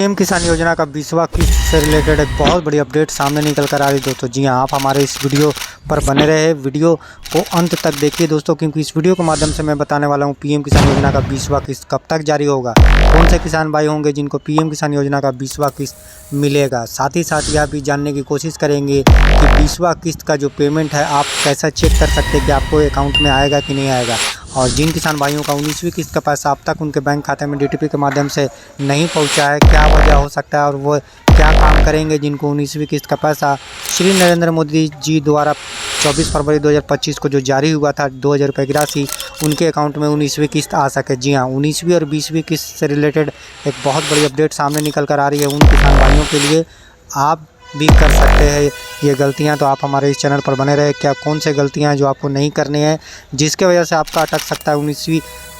PM किसान योजना का 20वां किस्त से रिलेटेड एक बहुत बड़ी अपडेट सामने निकल कर आ रही है दोस्तों। जी हाँ, आप हमारे इस वीडियो पर बने रहे, वीडियो को अंत तक देखिए दोस्तों, क्योंकि इस वीडियो के माध्यम से मैं बताने वाला हूँ पीएम किसान योजना का 20वां किस्त कब तक जारी होगा, कौन से किसान भाई होंगे जिनको पीएम किसान योजना का 20वां किस्त मिलेगा। साथ ही साथ यह भी जानने की कोशिश करेंगे कि 20वां किस्त का जो पेमेंट है आप कैसा चेक कर सकते हैं कि आपको अकाउंट में आएगा कि नहीं आएगा। और जिन किसान भाइयों का 19वीं किस्त का पैसा अब तक उनके बैंक खाते में डीटीपी के माध्यम से नहीं पहुंचा है, क्या वजह हो सकता है और वो क्या काम करेंगे जिनको 19वीं किस्त का पैसा श्री नरेंद्र मोदी जी द्वारा 24 फरवरी 2025 को जो जारी हुआ था 2000 रुपये की राशि उनके अकाउंट में 19वीं किस्त आ सके। जी हाँ, 19वीं और 20वीं किस्त से रिलेटेड एक बहुत बड़ी अपडेट सामने निकल कर आ रही है उन किसान भाइयों के लिए। आप भी कर सकते हैं ये गलतियां, तो आप हमारे इस चैनल पर बने रहे। क्या कौन से गलतियां हैं जो आपको नहीं करनी है जिसके वजह से आपका अटक सकता है 19वीं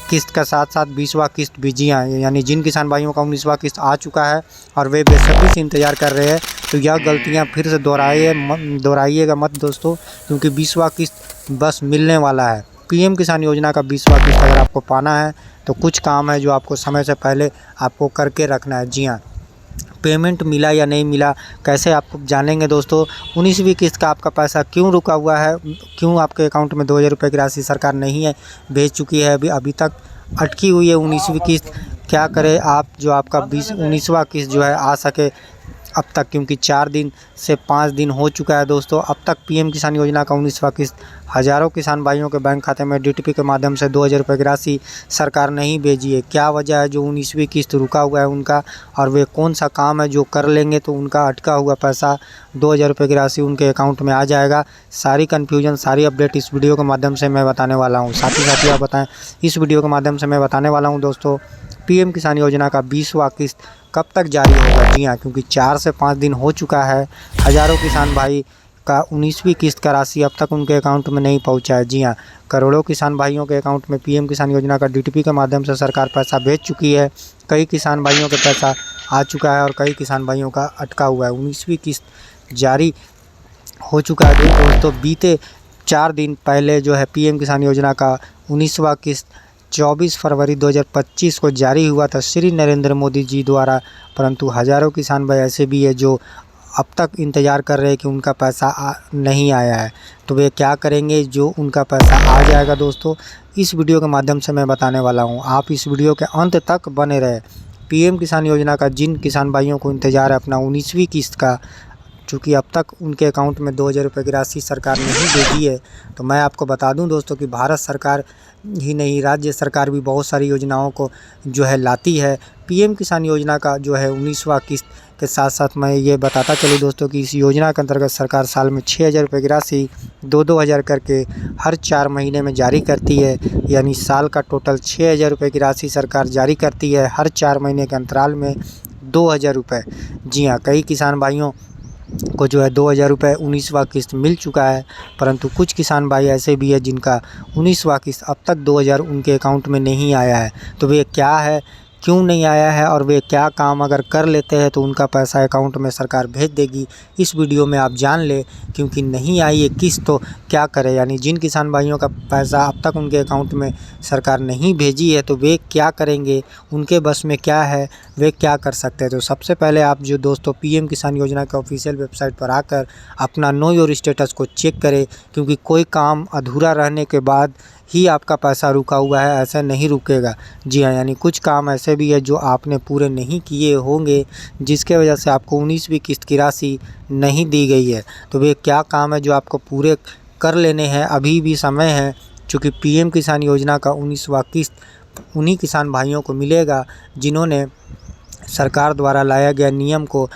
किस्त का साथ साथ 20वां किस्त भी। जी हाँ, यानी जिन किसान भाइयों का 19वां किस्त आ चुका है और वे बेसब्री से इंतज़ार कर रहे हैं, तो यह गलतियां फिर से दोहराइएगा मत दोस्तों, क्योंकि 20वां किस्त बस मिलने वाला है। पीएम किसान योजना का 20वां किस्त अगर आपको पाना है तो कुछ काम है जो आपको समय से पहले आपको करके रखना है। जी हाँ, पेमेंट मिला या नहीं मिला कैसे आप जानेंगे दोस्तों। 19वीं किस्त का आपका पैसा क्यों रुका हुआ है, क्यों आपके अकाउंट में 2000 रुपये की राशि सरकार नहीं है भेज चुकी है, अभी तक अटकी हुई है 19वीं किस्त। क्या करें आप जो आपका 19वां किस्त जो है आ सके अब तक, क्योंकि 4 दिन से 5 दिन हो चुका है दोस्तों। अब तक पीएम किसान योजना का 19वां किस्त हज़ारों किसान भाइयों के बैंक खाते में डीटीपी के माध्यम से 2000 रुपये की राशि सरकार नहीं भेजी है। क्या वजह है जो 19वीं किस्त रुका हुआ है उनका, और वे कौन सा काम है जो कर लेंगे तो उनका अटका हुआ पैसा 2000 रुपये की राशि उनके अकाउंट में आ जाएगा। सारी कन्फ्यूजन, सारी अपडेट इस वीडियो के माध्यम से मैं बताने वाला हूँ। साथ ही साथ आप बताएँ, इस वीडियो के माध्यम से मैं बताने वाला हूँ दोस्तों पीएम किसान योजना का 20वां किस्त कब तक जारी होगा। जी हाँ, क्योंकि 4 से 5 दिन हो चुका है, हज़ारों किसान भाई का 19वीं किस्त का राशि अब तक उनके अकाउंट में नहीं पहुंचा है। जी हाँ, करोड़ों किसान भाइयों के अकाउंट में पीएम किसान योजना का डीटीपी के माध्यम से सरकार पैसा भेज चुकी है। कई किसान भाइयों का पैसा आ चुका है और कई किसान भाइयों का अटका हुआ है। 19वीं किस्त जारी हो चुका है दोस्तों। बीते 4 दिन पहले जो है पीएम किसान योजना का 19वां किस्त 24 फरवरी 2025 को जारी हुआ था श्री नरेंद्र मोदी जी द्वारा, परंतु हज़ारों किसान भाई ऐसे भी है जो अब तक इंतज़ार कर रहे हैं कि उनका पैसा नहीं आया है। तो वे क्या करेंगे जो उनका पैसा आ जाएगा दोस्तों, इस वीडियो के माध्यम से मैं बताने वाला हूँ। आप इस वीडियो के अंत तक बने रहे। पीएम किसान योजना का जिन किसान भाइयों को इंतज़ार है अपना 19वीं किस्त का, चूँकि अब तक उनके अकाउंट में 2000 रुपये की राशि सरकार नहीं भेजी है, तो मैं आपको बता दूं दोस्तों कि भारत सरकार ही नहीं, राज्य सरकार भी बहुत सारी योजनाओं को जो है लाती है। पीएम किसान योजना का जो है 19वां किस्त के साथ साथ मैं ये बताता चलूँ दोस्तों कि इस योजना के अंतर्गत सरकार साल में 6000 रुपये की राशि 2-2 हज़ार करके हर 4 महीने में जारी करती है। यानी साल का टोटल 6000 रुपये की राशि सरकार जारी करती है हर 4 महीने के अंतराल में 2000 रुपये। जी हाँ, कई किसान भाइयों को जो है 2000 रुपये 19वां किस्त मिल चुका है, परंतु कुछ किसान भाई ऐसे भी है जिनका 19वां किस्त अब तक 2000 उनके अकाउंट में नहीं आया है। तो वे क्या है, क्यों नहीं आया है और वे क्या काम अगर कर लेते हैं तो उनका पैसा अकाउंट में सरकार भेज देगी, इस वीडियो में आप जान ले। क्योंकि नहीं आई है किस्त तो क्या करें, यानी जिन किसान भाइयों का पैसा अब तक उनके अकाउंट में सरकार नहीं भेजी है तो वे क्या करेंगे, उनके बस में क्या है, वे क्या कर सकते हैं। तो सबसे पहले आप जो दोस्तों पीएम किसान योजना के ऑफिशियल वेबसाइट पर आकर अपना नो योर स्टेटस को चेक करें, क्योंकि कोई काम अधूरा रहने के बाद ही आपका पैसा रुका हुआ है, ऐसा नहीं रुकेगा। जी हाँ, यानी कुछ काम ऐसे भी है जो आपने पूरे नहीं किए होंगे जिसके वजह से आपको 19वीं किस्त की राशि नहीं दी गई है। तो वे क्या काम है जो आपको पूरे कर लेने हैं, अभी भी समय है। चूँकि पीएम किसान योजना का 19वां किस्त उन्हीं किसान भाइयों को मिलेगा जिन्होंने सरकार द्वारा लाया गया नियम को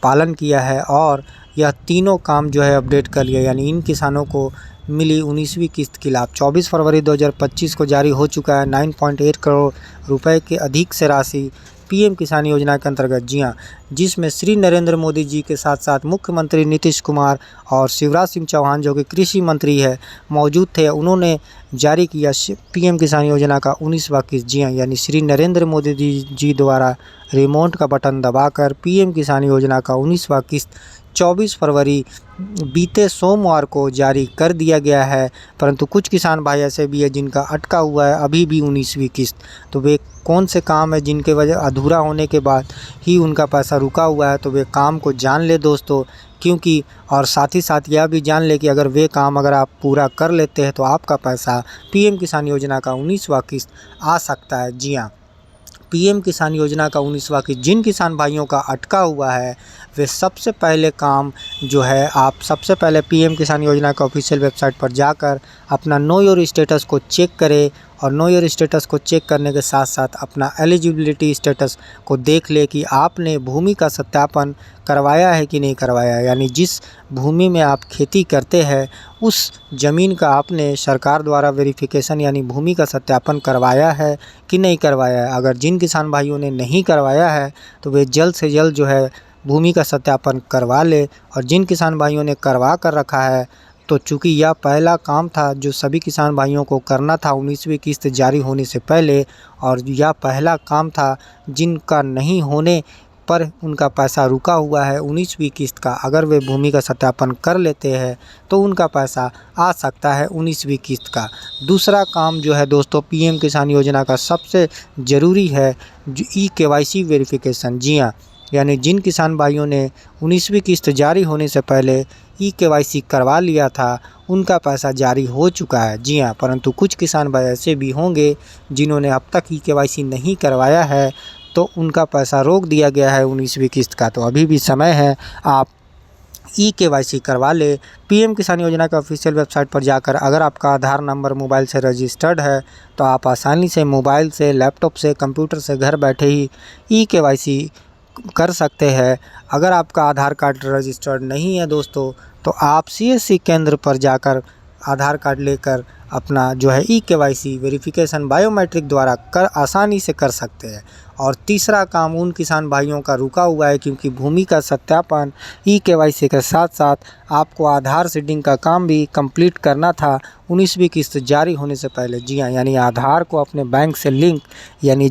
पालन किया है और यह तीनों काम जो है अपडेट कर लिया। यानी इन किसानों को मिली 19वीं किस्त की लाभ 24 फरवरी 2025 को जारी हो चुका है 9.8 करोड़ रुपए के अधिक से राशि पीएम किसान योजना के अंतर्गत। जी हाँ, जिसमें श्री नरेंद्र मोदी जी के साथ साथ मुख्यमंत्री नीतीश कुमार और शिवराज सिंह चौहान जो कि कृषि मंत्री है मौजूद थे, उन्होंने जारी किया पीएम किसान योजना का 19वां किस्त। जी हाँ, यानी श्री नरेंद्र मोदी जी द्वारा रिमोट का बटन दबाकर पीएम किसान योजना का 19वां किस्त 24 फरवरी बीते सोमवार को जारी कर दिया गया है। परंतु कुछ किसान भाई ऐसे भी है जिनका अटका हुआ है अभी भी 19वीं किस्त। तो वे कौन से काम है जिनके वजह अधूरा होने के बाद ही उनका पैसा रुका हुआ है, तो वे काम को जान ले दोस्तों, क्योंकि और साथ ही साथ यह भी जान ले कि अगर वे काम अगर आप पूरा कर लेते हैं तो आपका पैसा पीएम किसान योजना का 19वां किस्त आ सकता है। जी हाँ, पीएम किसान योजना का 19वां किस्त जिन किसान भाइयों का अटका हुआ है वे सबसे पहले काम जो है, आप सबसे पहले पीएम किसान योजना का ऑफिशियल वेबसाइट पर जाकर अपना नो योर स्टेटस को चेक करें और नो योर स्टेटस को चेक करने के साथ साथ अपना एलिजिबिलिटी स्टेटस को देख ले कि आपने भूमि का सत्यापन करवाया है कि नहीं करवाया है। यानी जिस भूमि में आप खेती करते हैं उस ज़मीन का आपने सरकार द्वारा वेरिफिकेशन यानी भूमि का सत्यापन करवाया है कि नहीं करवाया है। अगर जिन किसान भाइयों ने नहीं करवाया है तो वे जल्द से जल्द जो है भूमि का सत्यापन करवा ले, और जिन किसान भाइयों ने करवा कर रखा है तो चूँकि यह पहला काम था जो सभी किसान भाइयों को करना था 19वीं किस्त जारी होने से पहले, और यह पहला काम था जिनका नहीं होने पर उनका पैसा रुका हुआ है 19वीं किस्त का। अगर वे भूमि का सत्यापन कर लेते हैं तो उनका पैसा आ सकता है 19वीं किस्त का। दूसरा काम जो है दोस्तों पीएम किसान योजना का सबसे ज़रूरी है जो ई-केवाईसी वेरिफिकेशन। जी हाँ, यानी जिन किसान भाइयों ने 19वीं किस्त जारी होने से पहले ई-केवाईसी करवा लिया था उनका पैसा जारी हो चुका है। जी हाँ, परंतु कुछ किसान भाई ऐसे भी होंगे जिन्होंने अब तक ई-केवाईसी नहीं करवाया है तो उनका पैसा रोक दिया गया है 19वीं किस्त का। तो अभी भी समय है, आप ई-केवाईसी करवा ले। पीएम किसान योजना के ऑफिशियल वेबसाइट पर जाकर अगर आपका आधार नंबर मोबाइल से रजिस्टर्ड है तो आप आसानी से मोबाइल से, लैपटॉप से, कंप्यूटर से घर बैठे ही ई-केवाईसी कर सकते हैं। अगर आपका आधार कार्ड रजिस्टर्ड नहीं है दोस्तों तो आप सीएससी केंद्र पर जाकर आधार कार्ड लेकर अपना जो है ई-केवाईसी वेरिफिकेशन बायोमेट्रिक द्वारा आसानी से कर सकते हैं। और तीसरा काम उन किसान भाइयों का रुका हुआ है क्योंकि भूमि का सत्यापन ई-केवाईसी के साथ साथ आपको आधार सीडिंग का काम भी कंप्लीट करना था 19वीं किस्त जारी होने से पहले। जी हाँ, यानी आधार को अपने बैंक से लिंक, यानी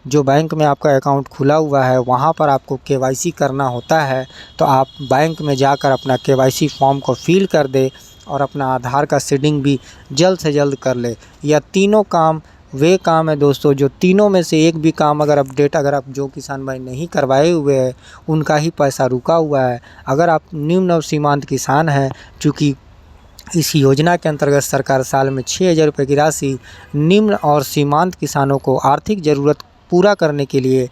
जो बैंक में आपका अकाउंट खुला हुआ है वहाँ पर आपको केवाईसी करना होता है। तो आप बैंक में जाकर अपना केवाईसी फॉर्म को फिल कर दे और अपना आधार का सीडिंग भी जल्द से जल्द कर ले। यह तीनों काम वे काम है दोस्तों जो तीनों में से एक भी काम अगर आप जो किसान भाई नहीं करवाए हुए हैं उनका ही पैसा रुका हुआ है। अगर आप निम्न और सीमांत किसान हैं, चूँकि इस योजना के अंतर्गत सरकार साल में 6,000 रुपये की राशि निम्न और सीमांत किसानों को आर्थिक ज़रूरत पूरा करने के लिए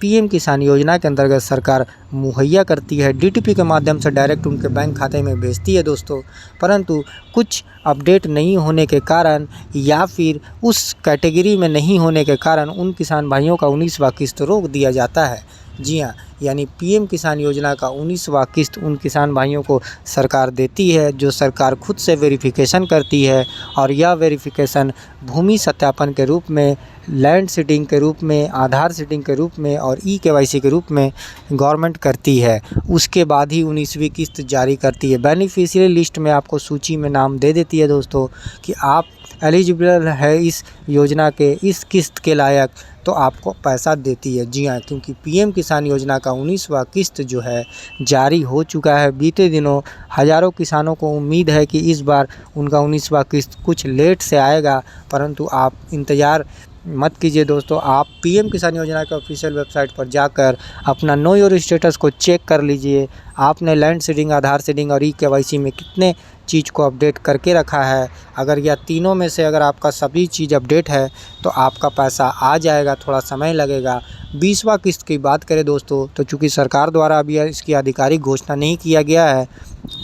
पीएम किसान योजना के अंतर्गत सरकार मुहैया करती है। डीटीपी के माध्यम से डायरेक्ट उनके बैंक खाते में भेजती है दोस्तों। परंतु कुछ अपडेट नहीं होने के कारण या फिर उस कैटेगरी में नहीं होने के कारण उन किसान भाइयों का 19वां किस्त रोक दिया जाता है। जी हाँ, यानी पीएम किसान योजना का 19वां किस्त उन किसान भाइयों को सरकार देती है जो सरकार खुद से वेरिफिकेशन करती है, और यह वेरिफिकेशन भूमि सत्यापन के रूप में, लैंड सीडिंग के रूप में, आधार सीडिंग के रूप में और ई-केवाईसी के रूप में गवर्नमेंट करती है। उसके बाद ही 19वीं किस्त जारी करती है। बेनिफिशियरी लिस्ट में आपको सूची में नाम दे देती है दोस्तों कि आप एलिजिबल है इस योजना के, इस किस्त के लायक, तो आपको पैसा देती है। जी हाँ, क्योंकि पीएम किसान योजना का 19वां किस्त जो है जारी हो चुका है। बीते दिनों हज़ारों किसानों को उम्मीद है कि इस बार उनका 19वां किस्त कुछ लेट से आएगा, परंतु आप इंतज़ार मत कीजिए दोस्तों। आप पीएम किसान योजना के ऑफिशियल वेबसाइट पर जाकर अपना नो योर स्टेटस को चेक कर लीजिए। आपने लैंड सीडिंग, आधार सीडिंग और ई-केवाईसी में कितने चीज़ को अपडेट करके रखा है। अगर यह तीनों में से अगर आपका सभी चीज़ अपडेट है तो आपका पैसा आ जाएगा, थोड़ा समय लगेगा। 20वां किस्त की बात करें दोस्तों तो चूँकि सरकार द्वारा अभी इसकी आधिकारिक घोषणा नहीं किया गया है,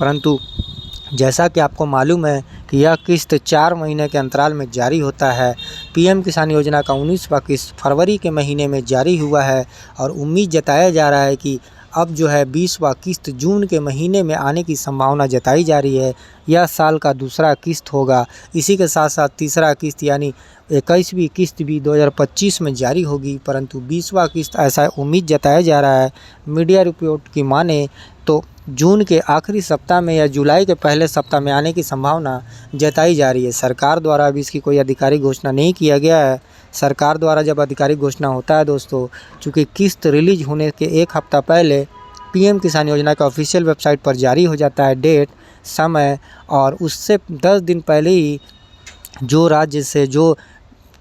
परंतु जैसा कि आपको मालूम है कि यह किस्त 4 महीने के अंतराल में जारी होता है। पीएम किसान योजना का 19वां किस्त फरवरी के महीने में जारी हुआ है और उम्मीद जताया जा रहा है कि अब जो है 20वां किस्त जून के महीने में आने की संभावना जताई जा रही है। यह साल का दूसरा किस्त होगा। इसी के साथ साथ तीसरा किस्त यानी 21वीं किस्त भी 2025 में जारी होगी, परंतु 20वां किस्त ऐसा उम्मीद जताया जा रहा है। मीडिया रिपोर्ट की माने तो जून के आखिरी सप्ताह में या जुलाई के पहले सप्ताह में आने की संभावना जताई जा रही है। सरकार द्वारा अभी इसकी कोई आधिकारिक घोषणा नहीं किया गया है। सरकार द्वारा जब आधिकारिक घोषणा होता है दोस्तों, चूँकि किस्त रिलीज होने के एक हफ्ता पहले पीएम किसान योजना के ऑफिशियल वेबसाइट पर जारी हो जाता है डेट, समय, और उससे 10 दिन पहले ही जो राज्य से, जो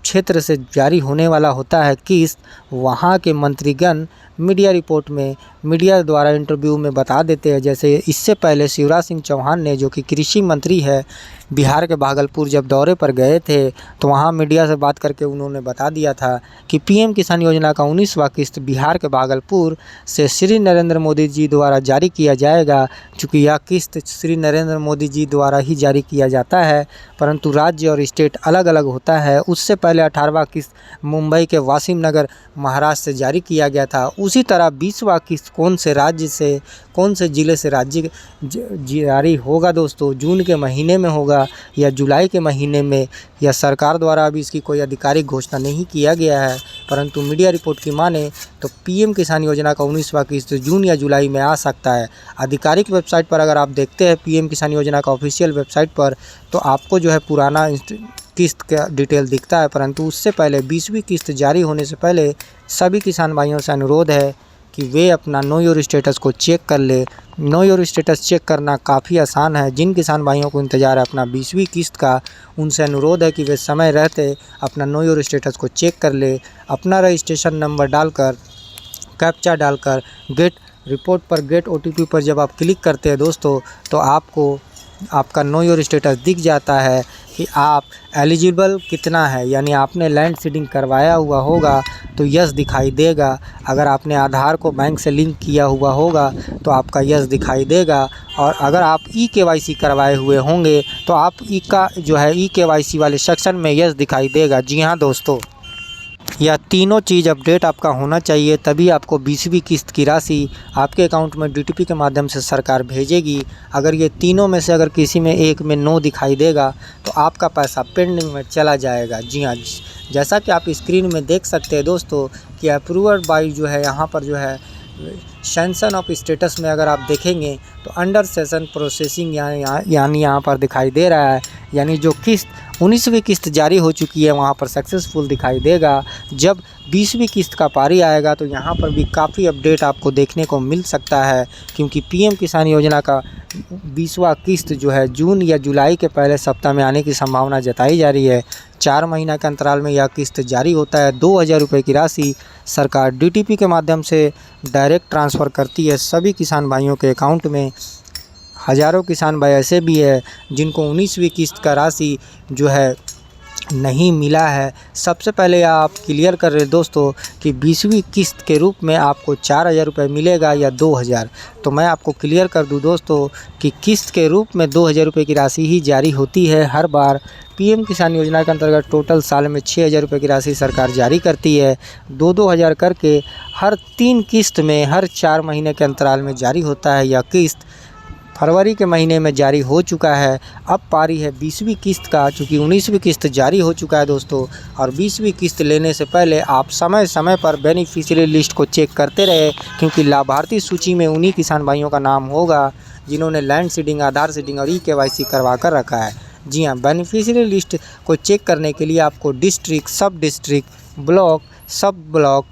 क्षेत्र से जारी होने वाला होता है किस्त, वहाँ के मंत्रीगण मीडिया रिपोर्ट में, मीडिया द्वारा इंटरव्यू में बता देते हैं। जैसे इससे पहले शिवराज सिंह चौहान ने, जो कि कृषि मंत्री है, बिहार के भागलपुर जब दौरे पर गए थे तो वहाँ मीडिया से बात करके उन्होंने बता दिया था कि पीएम किसान योजना का 19वां किस्त बिहार के भागलपुर से श्री नरेंद्र मोदी जी द्वारा जारी किया जाएगा। चूँकि यह किस्त श्री नरेंद्र मोदी जी द्वारा ही जारी किया जाता है, परंतु राज्य और स्टेट अलग अलग होता है। उससे पहले 18वां किस्त मुंबई के वासिम नगर महाराष्ट्र से जारी किया गया था। उसी तरह 20वां किस्त कौन से राज्य से, कौन से ज़िले से राज्य जारी होगा दोस्तों, जून के महीने में होगा या जुलाई के महीने में, या सरकार द्वारा अभी इसकी कोई आधिकारिक घोषणा नहीं किया गया है। परंतु मीडिया रिपोर्ट की माने तो पीएम किसान योजना का 19वां किस्त जून या जुलाई में आ सकता है। आधिकारिक वेबसाइट पर अगर आप देखते हैं पीएम किसान योजना का ऑफिशियल वेबसाइट पर, तो आपको जो है पुराना किस्त का डिटेल दिखता है। परंतु उससे पहले 20वीं किस्त जारी होने से पहले सभी किसान भाइयों से अनुरोध है कि वे अपना नो योर स्टेटस को चेक कर ले। नो योर स्टेटस चेक करना काफ़ी आसान है। जिन किसान भाइयों को इंतज़ार है अपना 20वीं किस्त का, उनसे अनुरोध है कि वे समय रहते अपना नो योर स्टेटस को चेक कर ले। अपना रजिस्ट्रेशन नंबर डालकर, कैप्चा डालकर, गेट रिपोर्ट पर, गेट OTP पर जब आप क्लिक करते हैं दोस्तों, तो आपको आपका नो योर स्टेटस दिख जाता है कि आप एलिजिबल कितना है। यानी आपने लैंड सीडिंग करवाया हुआ होगा तो यस दिखाई देगा। अगर आपने आधार को बैंक से लिंक किया हुआ होगा तो आपका यस दिखाई देगा। और अगर आप EKYC करवाए हुए होंगे तो आप का जो है EKYC वाले सेक्शन में यस दिखाई देगा। जी हाँ दोस्तों, यह तीनों चीज़ अपडेट आपका होना चाहिए, तभी आपको 20वीं किस्त की राशि आपके अकाउंट में DTP के माध्यम से सरकार भेजेगी। अगर ये तीनों में से अगर किसी में एक में नो दिखाई देगा तो आपका पैसा पेंडिंग में चला जाएगा। जी हाँ, जैसा कि आप स्क्रीन में देख सकते हैं दोस्तों कि अप्रूव्ड बाय जो है यहाँ पर जो है सैंक्शन ऑफ स्टेटस में अगर आप देखेंगे तो अंडर सेशन प्रोसेसिंग यानी यहाँ पर दिखाई दे रहा है। यानी जो किस्त 19वीं किस्त जारी हो चुकी है वहाँ पर सक्सेसफुल दिखाई देगा। जब 20वीं किस्त का पारी आएगा तो यहाँ पर भी काफ़ी अपडेट आपको देखने को मिल सकता है, क्योंकि पीएम किसान योजना का 20वां किस्त जो है जून या जुलाई के पहले सप्ताह में आने की संभावना जताई जा रही है। 4 महीना के अंतराल में यह किस्त जारी होता है। 2000 रुपये की राशि सरकार DTP के माध्यम से डायरेक्ट ट्रांसफ़र करती है सभी किसान भाइयों के अकाउंट में। हज़ारों किसान भाई ऐसे भी है जिनको 19वीं किस्त का राशि जो है नहीं मिला है। सबसे पहले आप क्लियर कर रहे दोस्तों कि 20वीं किस्त के रूप में आपको 4000 रुपये मिलेगा या 2000। तो मैं आपको क्लियर कर दूं दोस्तों कि किस्त के रूप में 2000 रुपये की राशि ही जारी होती है हर बार। पीएम किसान योजना के अंतर्गत टोटल साल में 6000 रुपये की राशि सरकार जारी करती है। 2-2 हज़ार करके हर 3 किस्त में हर 4 महीने के अंतराल में जारी होता है। यह किस्त फरवरी के महीने में जारी हो चुका है। अब पारी है 20वीं किस्त का, चूँकि 19वीं किस्त जारी हो चुका है दोस्तों। और 20वीं किस्त लेने से पहले आप समय समय पर बेनिफिशियरी लिस्ट को चेक करते रहे, क्योंकि लाभार्थी सूची में उन्हीं किसान भाइयों का नाम होगा जिन्होंने लैंड सीडिंग, आधार सीडिंग और EKYC करवा कर रखा है। जी हाँ, बेनिफिशियरी लिस्ट को चेक करने के लिए आपको डिस्ट्रिक्ट, सब डिस्ट्रिक्ट, ब्लॉक, सब ब्लॉक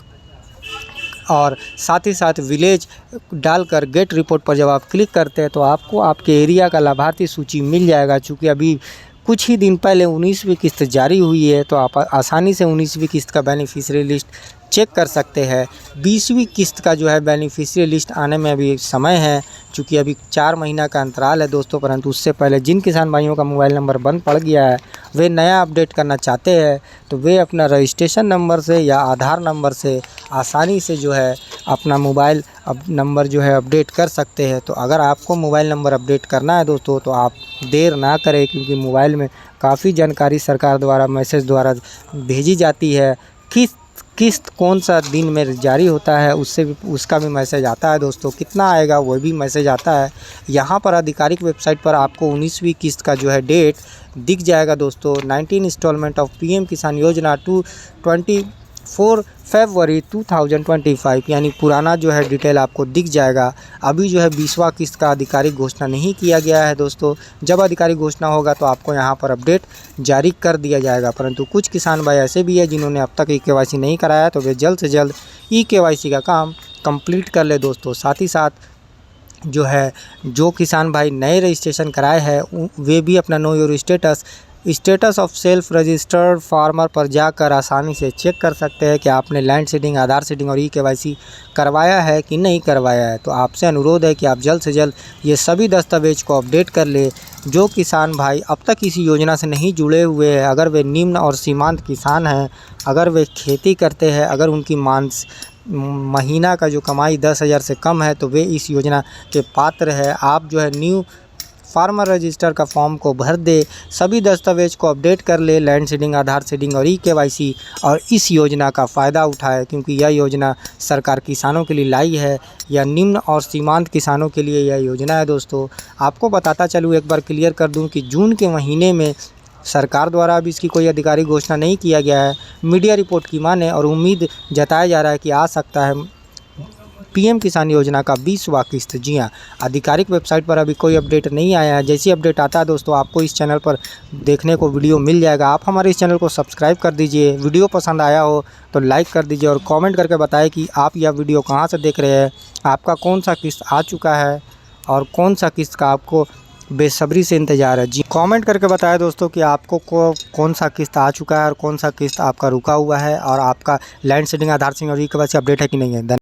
और साथ ही साथ विलेज डालकर गेट रिपोर्ट पर जब आप क्लिक करते हैं तो आपको आपके एरिया का लाभार्थी सूची मिल जाएगा। चूँकि अभी कुछ ही दिन पहले 19वीं किस्त जारी हुई है तो आप आसानी से 19वीं किस्त का बेनिफिशियरी लिस्ट चेक कर सकते हैं। 20वीं किस्त का जो है बेनिफिशियरी लिस्ट आने में अभी समय है, चूँकि अभी 4 महीना का अंतराल है दोस्तों। परंतु उससे पहले जिन किसान भाइयों का मोबाइल नंबर बंद पड़ गया है, वे नया अपडेट करना चाहते हैं तो वे अपना रजिस्ट्रेशन नंबर से या आधार नंबर से आसानी से जो है अपना मोबाइल नंबर जो है अपडेट कर सकते हैं। तो अगर आपको मोबाइल नंबर अपडेट करना है दोस्तों तो आप देर ना करें, क्योंकि मोबाइल में काफ़ी जानकारी सरकार द्वारा मैसेज द्वारा भेजी जाती है। किस्त कौन सा दिन में जारी होता है उसका भी मैसेज आता है दोस्तों। कितना आएगा वो भी मैसेज आता है। यहाँ पर आधिकारिक वेबसाइट पर आपको 19वीं किस्त का जो है डेट दिख जाएगा दोस्तों। 19 इंस्टॉलमेंट ऑफ पीएम किसान योजना 24 फरवरी 2025 यानी पुराना जो है डिटेल आपको दिख जाएगा। अभी जो है 20वां किस्त का आधिकारिक घोषणा नहीं किया गया है दोस्तों। जब आधिकारिक घोषणा होगा तो आपको यहाँ पर अपडेट जारी कर दिया जाएगा। परंतु कुछ किसान भाई ऐसे भी है जिन्होंने अब तक EKYC नहीं कराया, तो वे जल्द से जल्द EKYC का काम कंप्लीट कर ले दोस्तों। साथ ही साथ जो है जो किसान भाई नए रजिस्ट्रेशन कराए हैं वे भी अपना know your status of self registered farmer पर जाकर आसानी से चेक कर सकते हैं कि आपने लैंड सीडिंग, आधार सीडिंग और ई-केवाईसी करवाया है कि नहीं करवाया है। तो आपसे अनुरोध है कि आप जल्द से जल्द ये सभी दस्तावेज को अपडेट कर ले। जो किसान भाई अब तक इस योजना से नहीं जुड़े हुए हैं, अगर वे निम्न और सीमांत किसान हैं, अगर वे खेती करते हैं, अगर उनकी महीना का जो कमाई 10,000 से कम है, तो वे इस योजना के पात्र है। आप जो है न्यू फार्मर रजिस्टर का फॉर्म को भर दे, सभी दस्तावेज को अपडेट कर ले, लैंड सीडिंग, आधार सीडिंग और ई-केवाईसी, और इस योजना का फ़ायदा उठाए, क्योंकि यह योजना सरकार किसानों के लिए लाई है। या निम्न और सीमांत किसानों के लिए यह योजना है दोस्तों। आपको बताता चलूँ, एक बार क्लियर कर दूं कि जून के महीने में सरकार द्वारा अभी इसकी कोई आधिकारिक घोषणा नहीं किया गया है। मीडिया रिपोर्ट की माने और उम्मीद जताया जा रहा है कि आ सकता है पीएम किसान योजना का 20वां किस्त। जी हाँ, आधिकारिक वेबसाइट पर अभी कोई अपडेट नहीं आया है। जैसी अपडेट आता है दोस्तों आपको इस चैनल पर देखने को वीडियो मिल जाएगा। आप हमारे इस चैनल को सब्सक्राइब कर दीजिए। वीडियो पसंद आया हो तो लाइक कर दीजिए और कमेंट करके बताएं कि आप यह वीडियो कहाँ से देख रहे हैं, आपका कौन सा किस्त आ चुका है और कौन सा किस्त का आपको बेसब्री से इंतज़ार है। जी, कमेंट करके बताएं दोस्तों कि आपको कौन सा किस्त आ चुका है और कौन सा किस्त आपका रुका हुआ है, और आपका लैंड सीडिंग, आधार सीडिंग और ई-केवाईसी अपडेट है कि नहीं है।